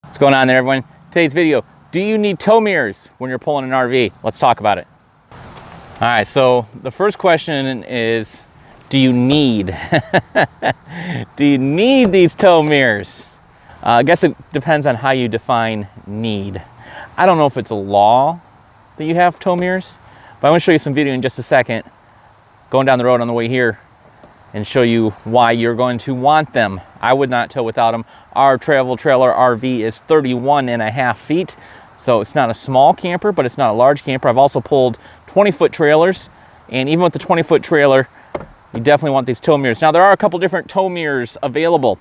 What's going on there, everyone? Today's video, do you need tow mirrors when you're pulling an RV? Let's talk about it. All right, so the first question is, do you need these tow mirrors? I guess it depends on how you define need. I don't know if it's a law that you have tow mirrors, but I want to show you some video in just a second, going down the road on the way here, and show you why you're going to want them. I would not tow without them. Our travel trailer RV is 31.5 feet, so it's not a small camper, but it's not a large camper. I've also pulled 20-foot trailers, and even with the 20-foot trailer, you definitely want these tow mirrors. Now, there are a couple different tow mirrors available.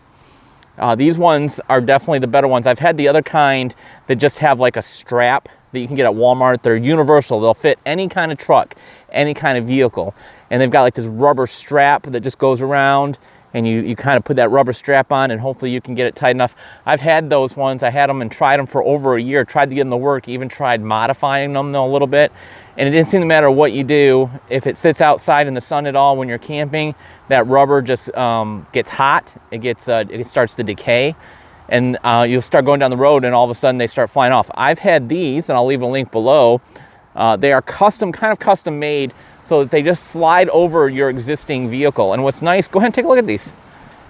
These ones are definitely the better ones. I've had the other kind that just have like a strap that you can get at Walmart. They're universal. They'll fit any kind of truck, any kind of vehicle. And they've got like this rubber strap that just goes around, and you kind of put that rubber strap on, and hopefully you can get it tight enough. I've had those ones. I had them and tried them for over a year, tried to get them to work, even tried modifying them a little bit. And it didn't seem to matter what you do. If it sits outside in the sun at all when you're camping, that rubber just gets hot. It starts to decay. And you'll start going down the road, and all of a sudden they start flying off. I've had these, and I'll leave a link below. They are custom made, so that they just slide over your existing vehicle. And what's nice, go ahead and take a look at these.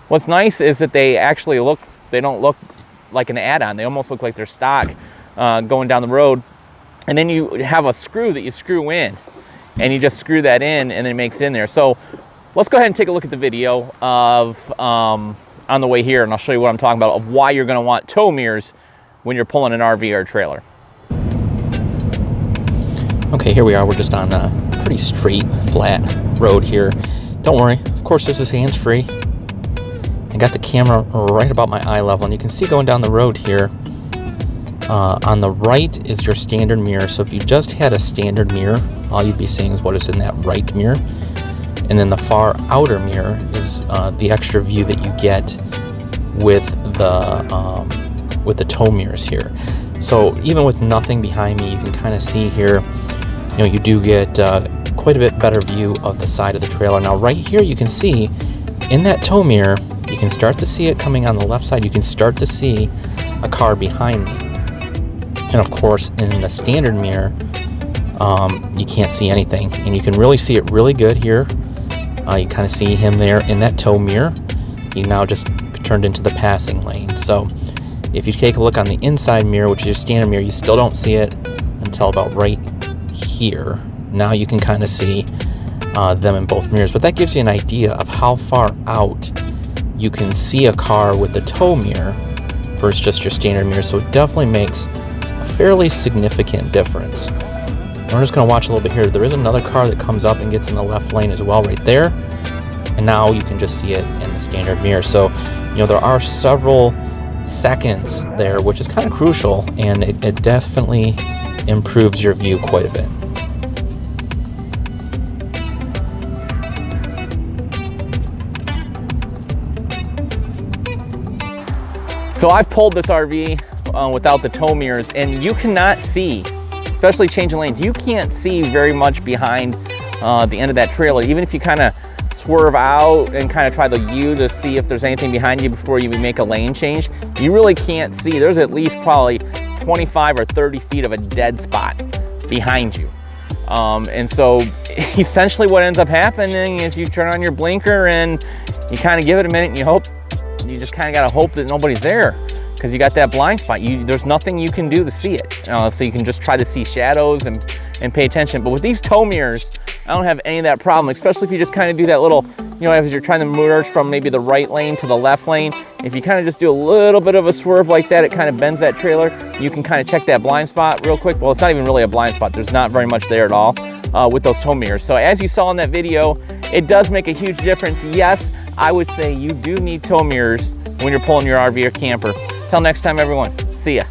What's nice is that they actually they don't look like an add-on. They almost look like they're stock going down the road. And then you have a screw that you screw in, and you just screw that in, and it makes in there. So let's go ahead and take a look at the video of on the way here, and I'll show you what I'm talking about, of why you're gonna want tow mirrors when you're pulling an RV or a trailer. Okay, here we are. We're just on a pretty straight, flat road here. Don't worry, of course this is hands-free. I got the camera right about my eye level, and you can see going down the road here, on the right is your standard mirror. So if you just had a standard mirror, all you'd be seeing is what is in that right mirror. And then the far outer mirror is the extra view that you get with the tow mirrors here. So even with nothing behind me, you can kind of see here, you do get quite a bit better view of the side of the trailer. Now right here, you can see in that tow mirror, you can start to see it coming on the left side. You can start to see a car behind me. And of course, in the standard mirror, you can't see anything, and you can really see it really good here. You kind of see him there in that tow mirror. He now just turned into the passing lane. So if you take a look on the inside mirror, which is your standard mirror, you still don't see it until about right here. Now you can kind of see them in both mirrors, but that gives you an idea of how far out you can see a car with the tow mirror versus just your standard mirror. So it definitely makes a fairly significant difference. We're just going to watch a little bit here. There is another car that comes up and gets in the left lane as well right there. And now you can just see it in the standard mirror. So, there are several seconds there, which is kind of crucial, and it definitely improves your view quite a bit. So I've pulled this RV without the tow mirrors, and you cannot see, especially changing lanes, you can't see very much behind the end of that trailer. Even if you kind of swerve out and kind of try the U to see if there's anything behind you before you make a lane change, you really can't see. There's at least probably 25 or 30 feet of a dead spot behind you. And so essentially what ends up happening is you turn on your blinker and you kind of give it a minute, and you just kind of got to hope that nobody's there, because you got that blind spot. There's nothing you can do to see it. So you can just try to see shadows and pay attention. But with these tow mirrors, I don't have any of that problem, especially if you just kind of do that little, as you're trying to merge from maybe the right lane to the left lane. If you kind of just do a little bit of a swerve like that, it kind of bends that trailer. You can kind of check that blind spot real quick. Well, it's not even really a blind spot. There's not very much there at all with those tow mirrors. So as you saw in that video, it does make a huge difference. Yes, I would say you do need tow mirrors when you're pulling your RV or camper. Till next time, everyone. See ya.